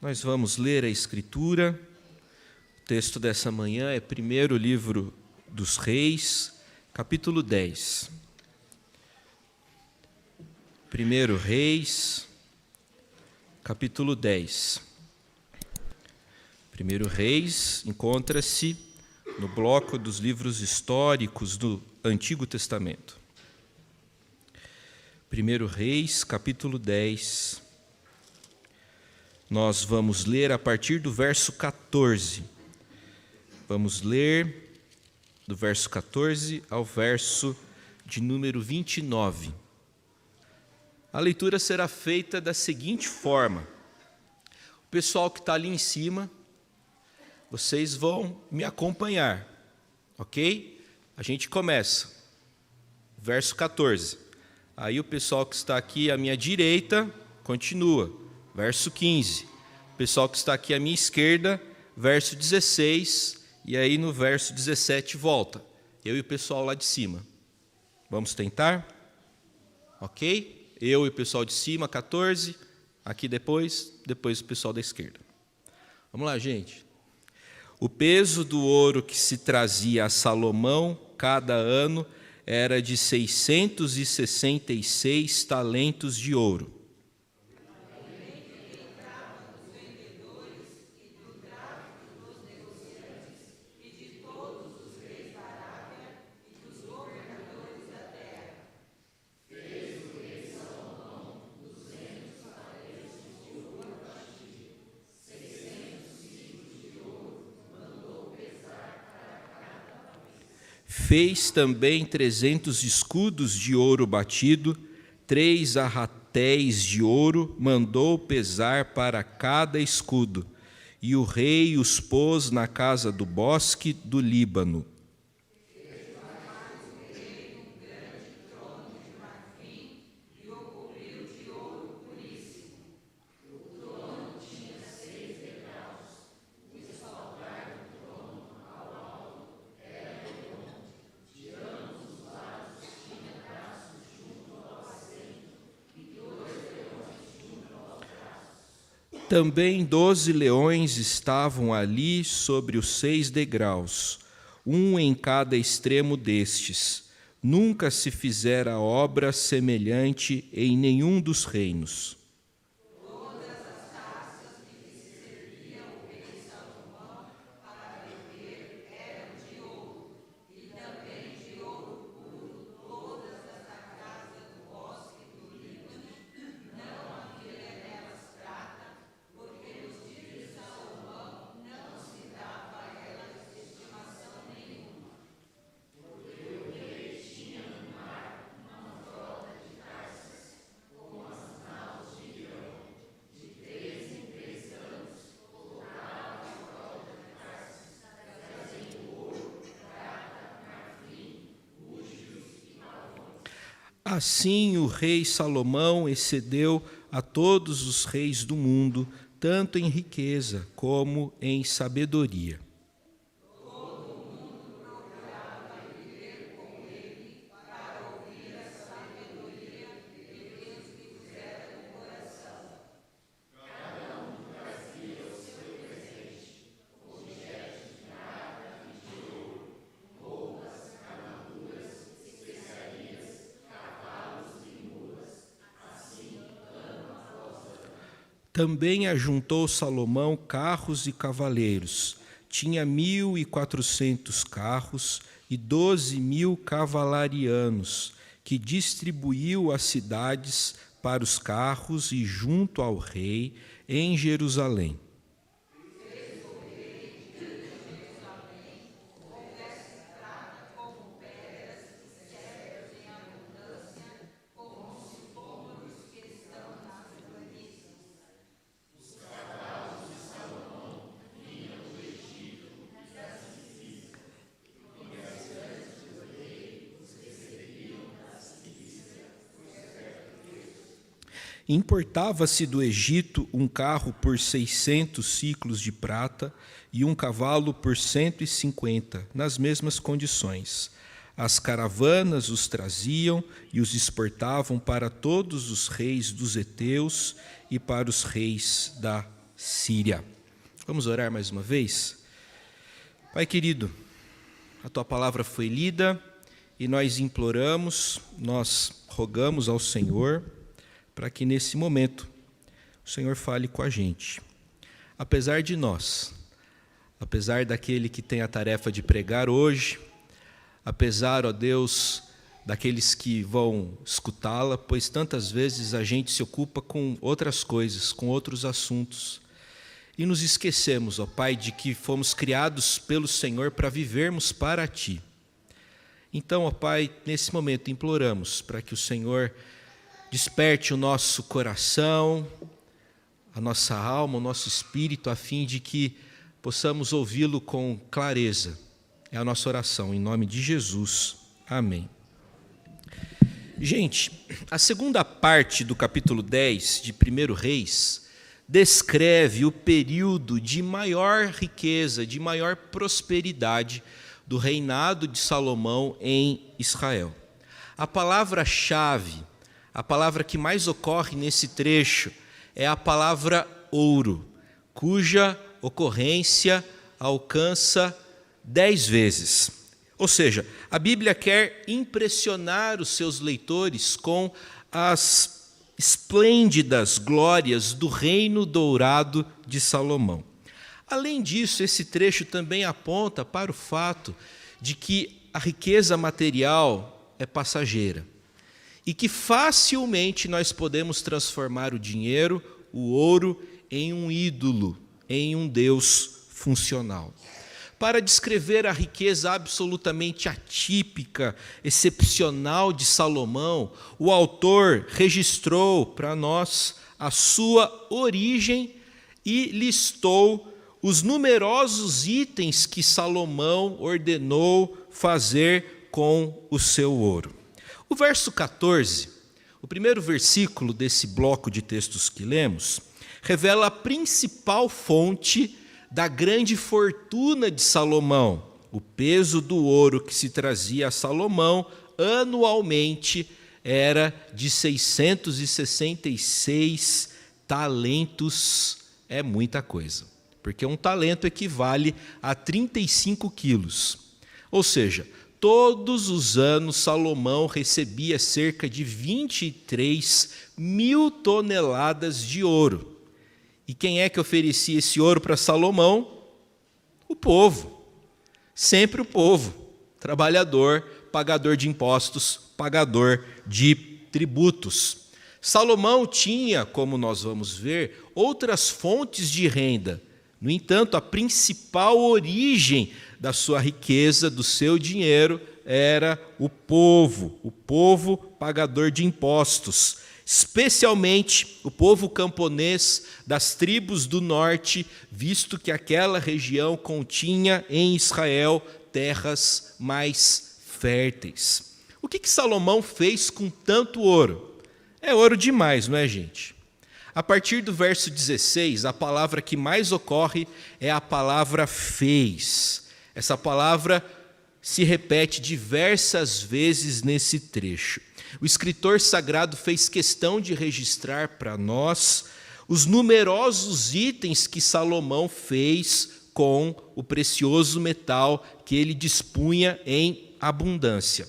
Nós vamos ler a Escritura. O texto dessa manhã é primeiro livro dos Reis, capítulo 10. Primeiro Reis, capítulo 10. Primeiro Reis encontra-se no bloco dos livros históricos do Antigo Testamento. Primeiro Reis, capítulo 10. Nós vamos ler a partir do verso 14. Vamos ler do verso 14 ao verso de número 29. A leitura será feita da seguinte forma. O pessoal que está ali em cima, vocês vão me acompanhar, ok? A gente começa. Verso 14. Aí o pessoal que está aqui à minha direita, continua. Verso 15. O pessoal que está aqui à minha esquerda, verso 16. E aí no verso 17 volta. Eu e o pessoal lá de cima. Vamos tentar? Ok? Eu e o pessoal de cima, 14. Aqui depois o pessoal da esquerda. Vamos lá, gente. O peso do ouro que se trazia a Salomão cada ano era de 666 talentos de ouro. Fez também 300 escudos de ouro batido, 3 arratéis de ouro mandou pesar para cada escudo, e o rei os pôs na casa do bosque do Líbano. Também 12 leões estavam ali sobre os 6 degraus, um em cada extremo destes. Nunca se fizera obra semelhante em nenhum dos reinos. Assim o rei Salomão excedeu a todos os reis do mundo, tanto em riqueza como em sabedoria. Também ajuntou Salomão carros e cavaleiros. Tinha 1.400 carros e 12.000 cavalarianos, que distribuiu as cidades para os carros e junto ao rei em Jerusalém. Importava-se do Egito um carro por 600 siclos de prata e um cavalo por 150, nas mesmas condições. As caravanas os traziam e os exportavam para todos os reis dos heteus e para os reis da Síria. Vamos orar mais uma vez? Pai querido, a Tua palavra foi lida e nós imploramos, nós rogamos ao Senhor para que nesse momento o Senhor fale com a gente. Apesar de nós, apesar daquele que tem a tarefa de pregar hoje, apesar, ó Deus, daqueles que vão escutá-la, pois tantas vezes a gente se ocupa com outras coisas, com outros assuntos, e nos esquecemos, ó Pai, de que fomos criados pelo Senhor para vivermos para Ti. Então, ó Pai, nesse momento imploramos para que o Senhor desperte o nosso coração, a nossa alma, o nosso espírito, a fim de que possamos ouvi-lo com clareza. É a nossa oração, em nome de Jesus. Amém. Gente, a segunda parte do capítulo 10 de 1 Reis descreve o período de maior riqueza, de maior prosperidade do reinado de Salomão em Israel. A palavra-chave, a palavra que mais ocorre nesse trecho, é a palavra ouro, cuja ocorrência alcança 10 vezes. Ou seja, a Bíblia quer impressionar os seus leitores com as esplêndidas glórias do reino dourado de Salomão. Além disso, esse trecho também aponta para o fato de que a riqueza material é passageira e que facilmente nós podemos transformar o dinheiro, o ouro, em um ídolo, em um Deus funcional. Para descrever a riqueza absolutamente atípica, excepcional de Salomão, o autor registrou para nós a sua origem e listou os numerosos itens que Salomão ordenou fazer com o seu ouro. O verso 14, o primeiro versículo desse bloco de textos que lemos, revela a principal fonte da grande fortuna de Salomão, o peso do ouro que se trazia a Salomão anualmente era de 666 talentos, é muita coisa, porque um talento equivale a 35 quilos, ou seja, todos os anos Salomão recebia cerca de 23 mil toneladas de ouro. E quem é que oferecia esse ouro para Salomão? O povo. Sempre o povo. Trabalhador, pagador de impostos, pagador de tributos. Salomão tinha, como nós vamos ver, outras fontes de renda. No entanto, a principal origem da sua riqueza, do seu dinheiro, era o povo pagador de impostos. Especialmente o povo camponês das tribos do norte, visto que aquela região continha em Israel terras mais férteis. O que Salomão fez com tanto ouro? É ouro demais, não é, gente? A partir do verso 16, a palavra que mais ocorre é a palavra fez. Essa palavra se repete diversas vezes nesse trecho. O escritor sagrado fez questão de registrar para nós os numerosos itens que Salomão fez com o precioso metal que ele dispunha em abundância.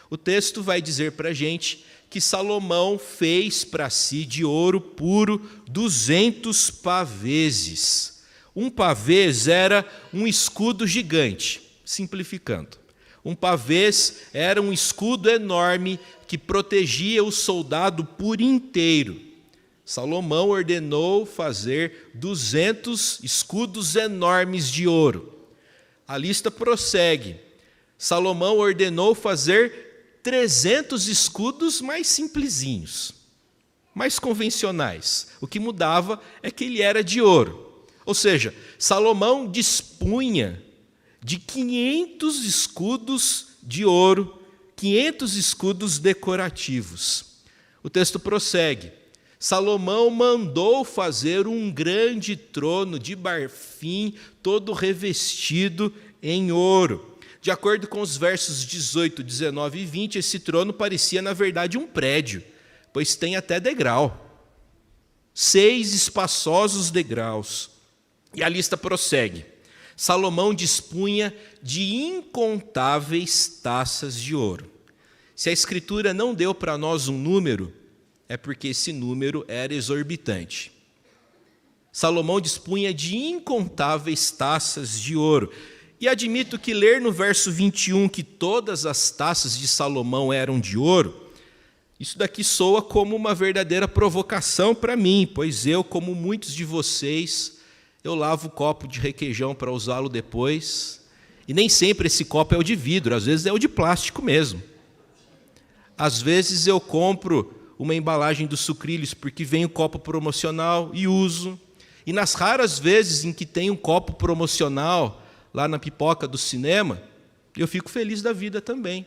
O texto vai dizer para a gente que Salomão fez para si de ouro puro 200 paveses. Um pavês era um escudo gigante, simplificando. Um pavês era um escudo enorme que protegia o soldado por inteiro. Salomão ordenou fazer 200 escudos enormes de ouro. A lista prossegue. Salomão ordenou fazer 300 escudos mais simplesinhos, mais convencionais. O que mudava é que ele era de ouro. Ou seja, Salomão dispunha de 500 escudos de ouro, 500 escudos decorativos. O texto prossegue. Salomão mandou fazer um grande trono de marfim, todo revestido em ouro. De acordo com os versos 18, 19 e 20, esse trono parecia, na verdade, um prédio, pois tem até degrau. 6 espaçosos degraus. E a lista prossegue. Salomão dispunha de incontáveis taças de ouro. Se a Escritura não deu para nós um número, é porque esse número era exorbitante. Salomão dispunha de incontáveis taças de ouro. E admito que ler no verso 21 que todas as taças de Salomão eram de ouro, isso daqui soa como uma verdadeira provocação para mim, pois eu, como muitos de vocês, eu lavo o copo de requeijão para usá-lo depois, e nem sempre esse copo é o de vidro, às vezes é o de plástico mesmo. Às vezes eu compro uma embalagem dos sucrilhos porque vem o copo promocional e uso. E nas raras vezes em que tem um copo promocional lá na pipoca do cinema, eu fico feliz da vida também.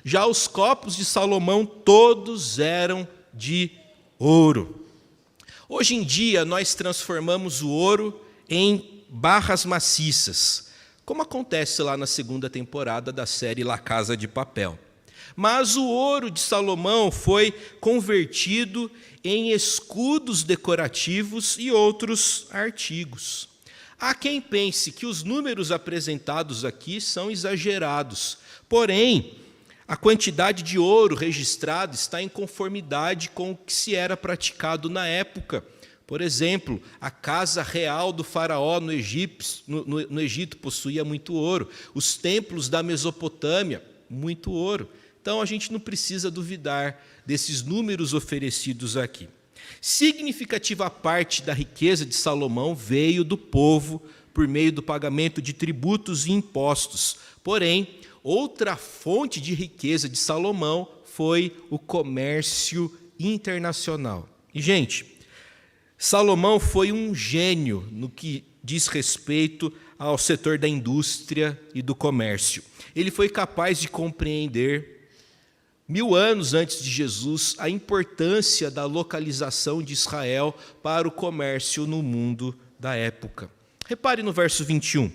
Já os copos de Salomão todos eram de ouro. Hoje em dia nós transformamos o ouro em barras maciças, como acontece lá na 2ª temporada da série La Casa de Papel. Mas o ouro de Salomão foi convertido em escudos decorativos e outros artigos. Há quem pense que os números apresentados aqui são exagerados, porém, a quantidade de ouro registrada está em conformidade com o que se era praticado na época. Por exemplo, a casa real do faraó no Egito possuía muito ouro, os templos da Mesopotâmia, muito ouro. Então, a gente não precisa duvidar desses números oferecidos aqui. Significativa parte da riqueza de Salomão veio do povo por meio do pagamento de tributos e impostos. Porém, outra fonte de riqueza de Salomão foi o comércio internacional. E, gente, Salomão foi um gênio no que diz respeito ao setor da indústria e do comércio. Ele foi capaz de compreender 1000 anos antes de Jesus, a importância da localização de Israel para o comércio no mundo da época. Repare no verso 21.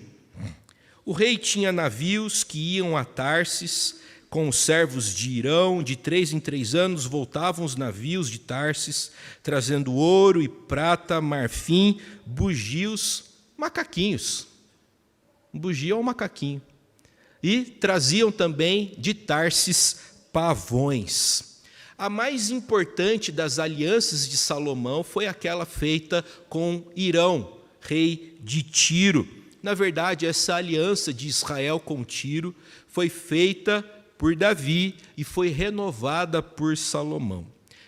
O rei tinha navios que iam a Tarsis com os servos de Irão, de 3 em 3 anos voltavam os navios de Tarsis, trazendo ouro e prata, marfim, bugios, macaquinhos. Um bugio é um macaquinho. E traziam também de Tarsis pavões. A mais importante das alianças de Salomão foi aquela feita com Irão, rei de Tiro. Na verdade, essa aliança de Israel com Tiro foi feita por Davi e foi renovada por Salomão.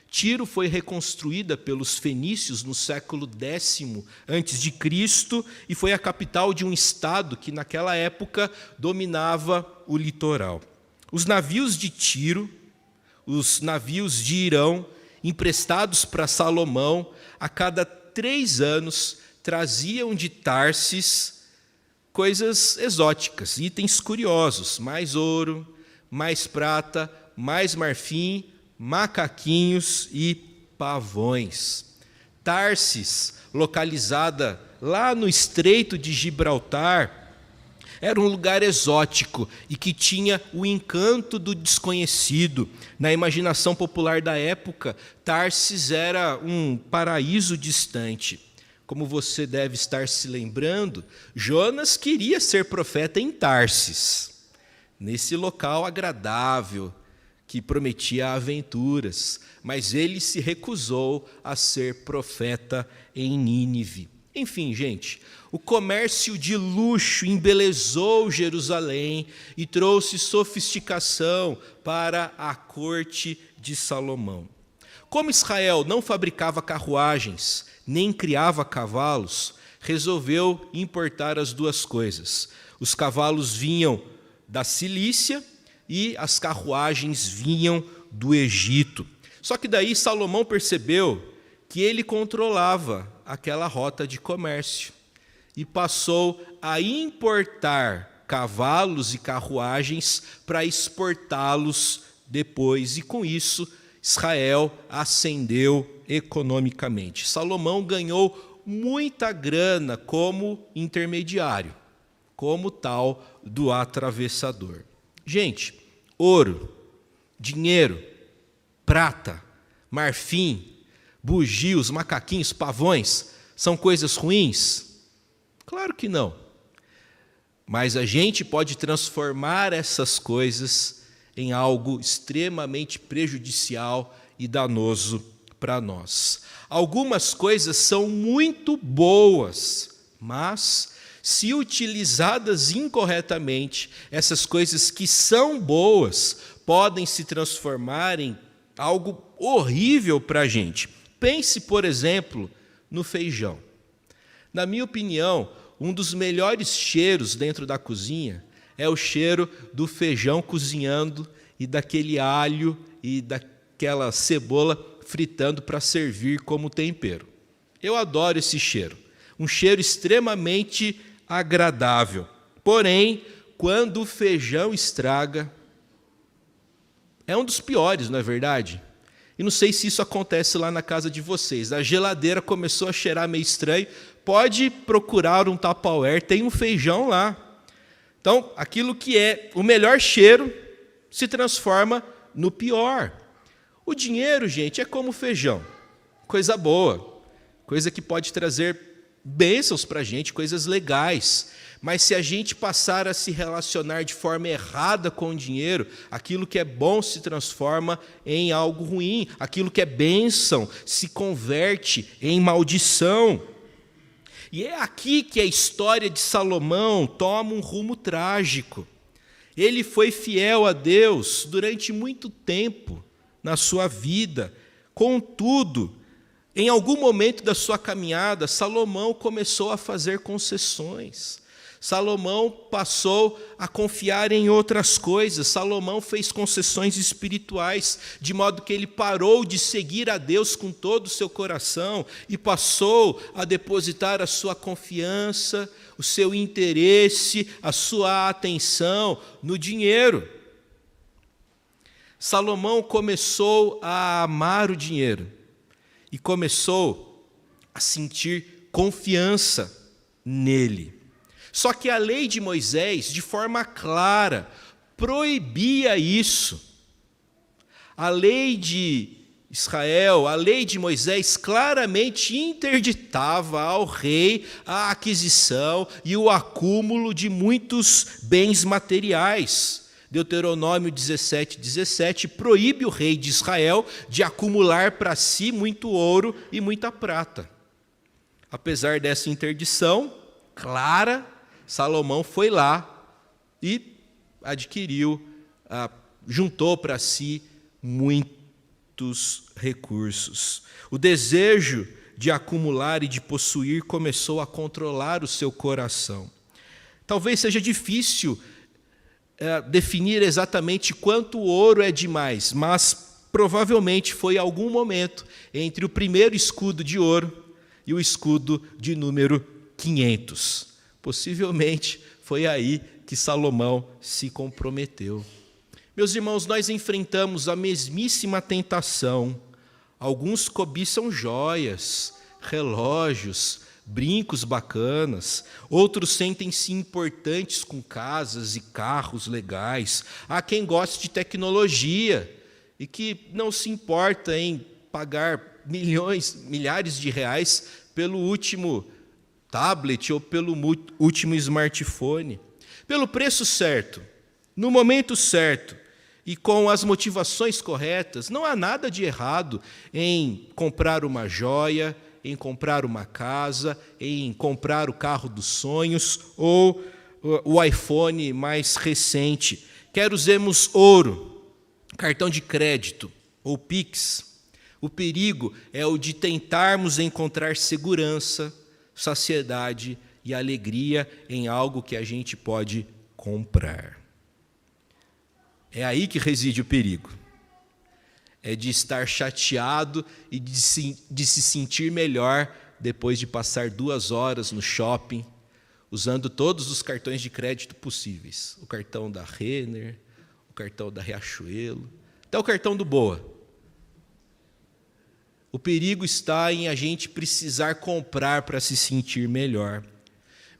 Tiro foi reconstruída pelos fenícios no século X a.C. e foi a capital de um estado que naquela época dominava o litoral. Os navios de Tiro, os navios de Irão, emprestados para Salomão, a cada 3 anos traziam de Tarsis coisas exóticas, itens curiosos, mais ouro, mais prata, mais marfim, macaquinhos e pavões. Tarsis, localizada lá no Estreito de Gibraltar, era um lugar exótico e que tinha o encanto do desconhecido. Na imaginação popular da época, Tarsis era um paraíso distante. Como você deve estar se lembrando, Jonas queria ser profeta em Tarsis, nesse local agradável que prometia aventuras, mas ele se recusou a ser profeta em Nínive. Enfim, gente, o comércio de luxo embelezou Jerusalém e trouxe sofisticação para a corte de Salomão. Como Israel não fabricava carruagens, nem criava cavalos, resolveu importar as duas coisas. Os cavalos vinham da Cilícia e as carruagens vinham do Egito. Só que daí Salomão percebeu que ele controlava aquela rota de comércio e passou a importar cavalos e carruagens para exportá-los depois. E com isso, Israel ascendeu economicamente. Salomão ganhou muita grana como intermediário, como tal do atravessador. Gente, ouro, dinheiro, prata, marfim, bugios, macaquinhos, pavões, são coisas ruins? Claro que não. Mas a gente pode transformar essas coisas em algo extremamente prejudicial e danoso para nós. Algumas coisas são muito boas, mas se utilizadas incorretamente, essas coisas que são boas podem se transformar em algo horrível para a gente. Pense, por exemplo, no feijão. Na minha opinião, um dos melhores cheiros dentro da cozinha é o cheiro do feijão cozinhando e daquele alho e daquela cebola fritando para servir como tempero. Eu adoro esse cheiro. Um cheiro extremamente agradável. Porém, quando o feijão estraga, é um dos piores, não é verdade? E não sei se isso acontece lá na casa de vocês. A geladeira começou a cheirar meio estranho. Pode procurar um Tupperware, tem um feijão lá. Então, aquilo que é o melhor cheiro se transforma no pior. O dinheiro, gente, é como feijão. Coisa boa, coisa que pode trazer bênçãos para a gente, coisas legais. Mas se a gente passar a se relacionar de forma errada com o dinheiro, aquilo que é bom se transforma em algo ruim. Aquilo que é bênção se converte em maldição. E é aqui que a história de Salomão toma um rumo trágico. Ele foi fiel a Deus durante muito tempo na sua vida. Contudo, em algum momento da sua caminhada, Salomão começou a fazer concessões. Salomão passou a confiar em outras coisas. Salomão fez concessões espirituais, de modo que ele parou de seguir a Deus com todo o seu coração e passou a depositar a sua confiança, o seu interesse, a sua atenção no dinheiro. Salomão começou a amar o dinheiro e começou a sentir confiança nele. Só que a lei de Moisés, de forma clara, proibia isso. A lei de Israel, a lei de Moisés, claramente interditava ao rei a aquisição e o acúmulo de muitos bens materiais. Deuteronômio 17:17 proíbe o rei de Israel de acumular para si muito ouro e muita prata. Apesar dessa interdição clara, Salomão foi lá e adquiriu, juntou para si muitos recursos. O desejo de acumular e de possuir começou a controlar o seu coração. Talvez seja difícil definir exatamente quanto ouro é demais, mas provavelmente foi algum momento entre o primeiro escudo de ouro e o escudo de número 500. Possivelmente foi aí que Salomão se comprometeu. Meus irmãos, nós enfrentamos a mesmíssima tentação. Alguns cobiçam joias, relógios, brincos bacanas. Outros sentem-se importantes com casas e carros legais. Há quem goste de tecnologia e que não se importa em pagar milhares de reais pelo último tablet ou pelo último smartphone. Pelo preço certo, no momento certo e com as motivações corretas, não há nada de errado em comprar uma joia, em comprar uma casa, em comprar o carro dos sonhos ou o iPhone mais recente. Quer usemos ouro, cartão de crédito ou Pix. O perigo é o de tentarmos encontrar segurança, saciedade e alegria em algo que a gente pode comprar. É aí que reside o perigo. É de estar chateado e de se sentir melhor depois de passar 2 horas no shopping, usando todos os cartões de crédito possíveis. O cartão da Renner, o cartão da Riachuelo, até o cartão do Boa. O perigo está em a gente precisar comprar para se sentir melhor.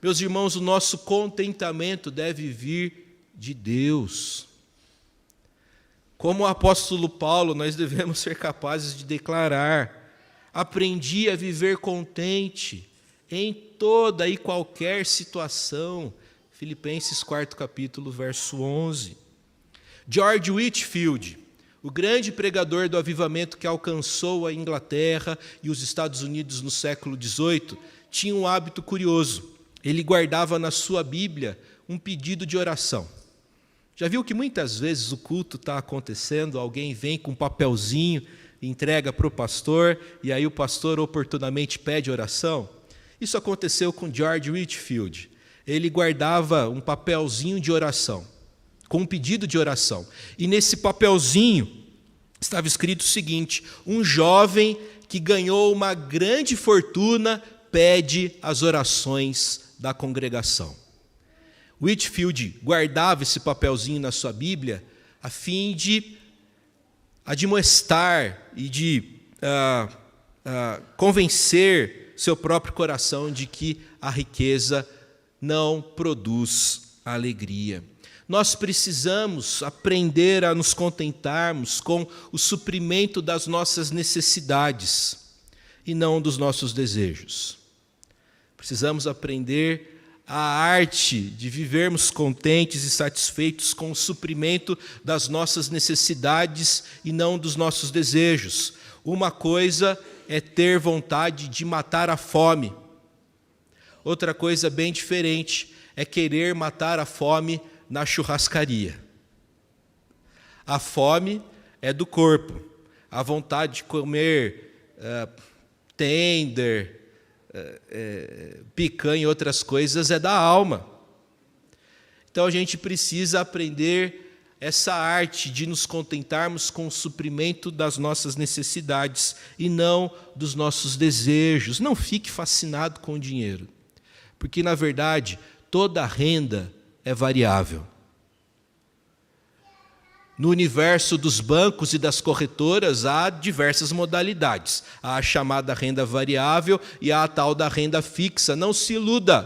Meus irmãos, o nosso contentamento deve vir de Deus. Como o apóstolo Paulo, nós devemos ser capazes de declarar: Aprendi a viver contente em toda e qualquer situação. Filipenses 4º capítulo, verso 11. George Whitefield, o grande pregador do avivamento que alcançou a Inglaterra e os Estados Unidos no século XVIII, tinha um hábito curioso. Ele guardava na sua Bíblia um pedido de oração. Já viu que muitas vezes o culto está acontecendo, alguém vem com um papelzinho, entrega para o pastor, e aí o pastor oportunamente pede oração? Isso aconteceu com George Whitefield. Ele guardava um papelzinho de oração, com um pedido de oração. E nesse papelzinho estava escrito o seguinte: um jovem que ganhou uma grande fortuna pede as orações da congregação. Whitefield guardava esse papelzinho na sua Bíblia a fim de admoestar e de convencer seu próprio coração de que a riqueza não produz alegria. Nós precisamos aprender a nos contentarmos com o suprimento das nossas necessidades e não dos nossos desejos. Precisamos aprender a arte de vivermos contentes e satisfeitos com o suprimento das nossas necessidades e não dos nossos desejos. Uma coisa é ter vontade de matar a fome. Outra coisa bem diferente é querer matar a fome na churrascaria. A fome é do corpo. A vontade de comer tender, picanha e outras coisas é da alma. Então a gente precisa aprender essa arte de nos contentarmos com o suprimento das nossas necessidades e não dos nossos desejos. Não fique fascinado com o dinheiro, porque na verdade toda renda é variável. No universo dos bancos e das corretoras há diversas modalidades. Há a chamada renda variável e há a tal da renda fixa. Não se iluda,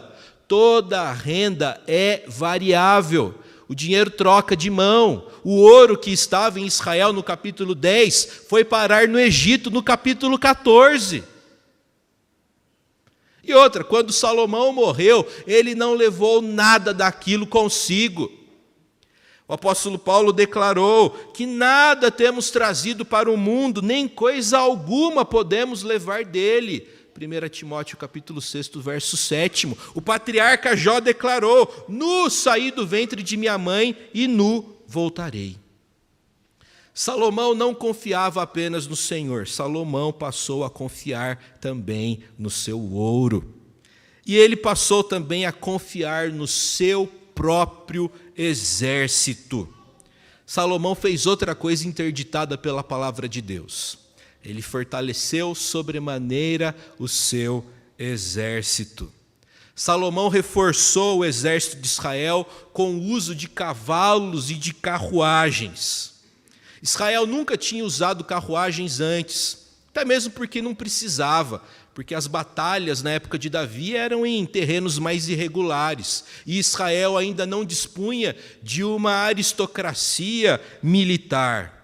toda renda é variável. O dinheiro troca de mão. O ouro que estava em Israel no capítulo 10 foi parar no Egito no capítulo 14. E outra, quando Salomão morreu, ele não levou nada daquilo consigo. O apóstolo Paulo declarou que nada temos trazido para o mundo, nem coisa alguma podemos levar dele. 1 Timóteo capítulo 6, verso 7. O patriarca Jó declarou: nu saí do ventre de minha mãe e nu voltarei. Salomão não confiava apenas no Senhor, Salomão passou a confiar também no seu ouro. E ele passou também a confiar no seu próprio exército. Salomão fez outra coisa interditada pela palavra de Deus. Ele fortaleceu sobremaneira o seu exército. Salomão reforçou o exército de Israel com o uso de cavalos e de carruagens. Israel nunca tinha usado carruagens antes, até mesmo porque não precisava, porque as batalhas na época de Davi eram em terrenos mais irregulares, e Israel ainda não dispunha de uma aristocracia militar.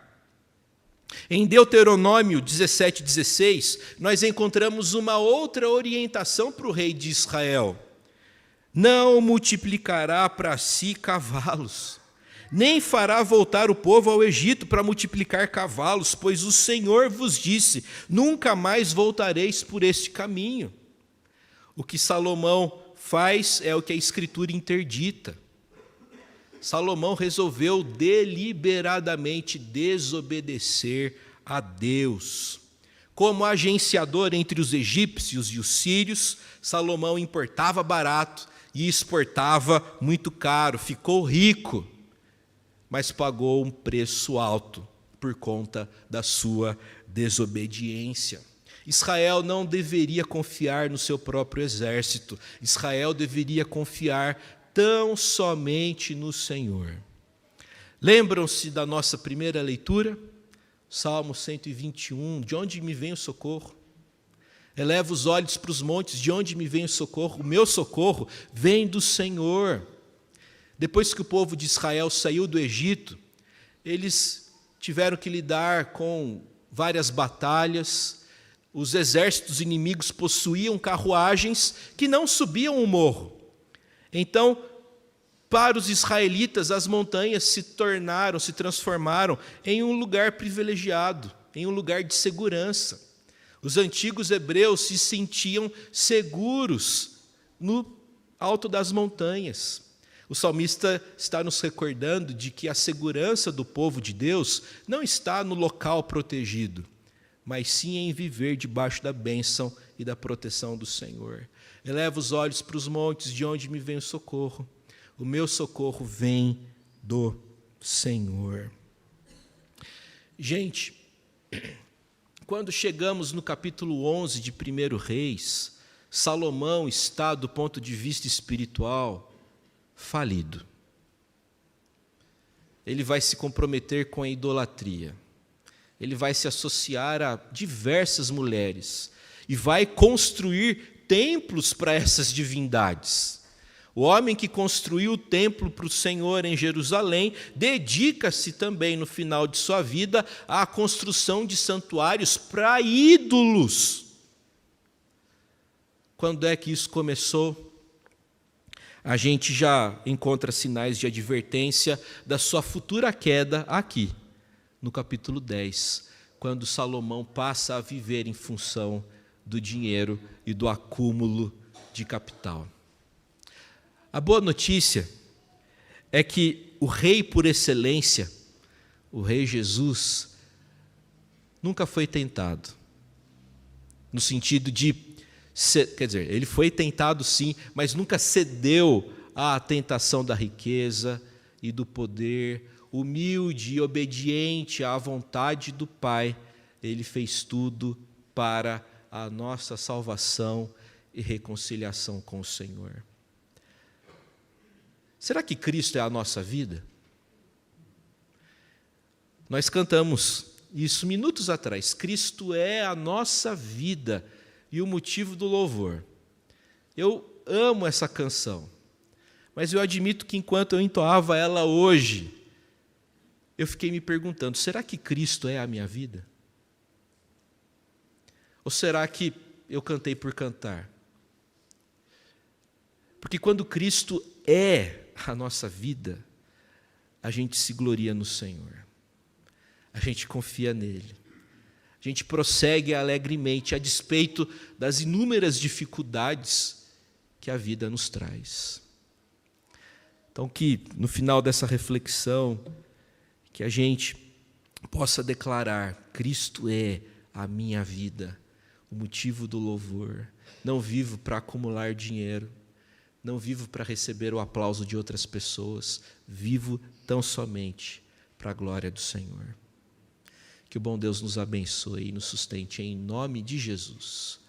Em Deuteronômio 17:16, nós encontramos uma outra orientação para o rei de Israel. Não multiplicará para si cavalos, nem fará voltar o povo ao Egito para multiplicar cavalos, pois o Senhor vos disse: nunca mais voltareis por este caminho. O que Salomão faz é o que a Escritura interdita. Salomão resolveu deliberadamente desobedecer a Deus. Como agenciador entre os egípcios e os sírios, Salomão importava barato e exportava muito caro, ficou rico, mas pagou um preço alto por conta da sua desobediência. Israel não deveria confiar no seu próprio exército. Israel deveria confiar tão somente no Senhor. Lembram-se da nossa primeira leitura? Salmo 121, de onde me vem o socorro? Eleva os olhos para os montes, de onde me vem o socorro? O meu socorro vem do Senhor. Depois que o povo de Israel saiu do Egito, eles tiveram que lidar com várias batalhas. os exércitos inimigos possuíam carruagens que não subiam o morro. Então, para os israelitas, as montanhas se transformaram em um lugar privilegiado, em um lugar de segurança. Os antigos hebreus se sentiam seguros no alto das montanhas. O salmista está nos recordando de que a segurança do povo de Deus não está no local protegido, mas sim em viver debaixo da bênção e da proteção do Senhor. Eleva os olhos para os montes, de onde me vem o socorro. O meu socorro vem do Senhor. Gente, quando chegamos no capítulo 11 de 1 Reis, Salomão está, do ponto de vista espiritual, falido. Ele vai se comprometer com a idolatria. Ele vai se associar a diversas mulheres e vai construir templos para essas divindades. O homem que construiu o templo para o Senhor em Jerusalém dedica-se também, no final de sua vida, à construção de santuários para ídolos. Quando é que isso começou? A gente já encontra sinais de advertência da sua futura queda aqui, no capítulo 10, quando Salomão passa a viver em função do dinheiro e do acúmulo de capital. A boa notícia é que o rei por excelência, o rei Jesus, nunca foi tentado. No sentido de, ele foi tentado sim, mas nunca cedeu à tentação da riqueza e do poder. Humilde e obediente à vontade do Pai, ele fez tudo para a nossa salvação e reconciliação com o Senhor. Será que Cristo é a nossa vida? Nós cantamos isso minutos atrás. Cristo é a nossa vida e o motivo do louvor. Eu amo essa canção, mas eu admito que enquanto eu entoava ela hoje, eu fiquei me perguntando, será que Cristo é a minha vida? Ou será que eu cantei por cantar? Porque quando Cristo é a nossa vida, a gente se gloria no Senhor, a gente confia nele, a gente prossegue alegremente, a despeito das inúmeras dificuldades que a vida nos traz. Então, que no final dessa reflexão, que a gente possa declarar: Cristo é a minha vida, o motivo do louvor. Não vivo para acumular dinheiro, não vivo para receber o aplauso de outras pessoas, vivo tão somente para a glória do Senhor. Que o bom Deus nos abençoe e nos sustente em nome de Jesus.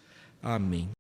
Amém.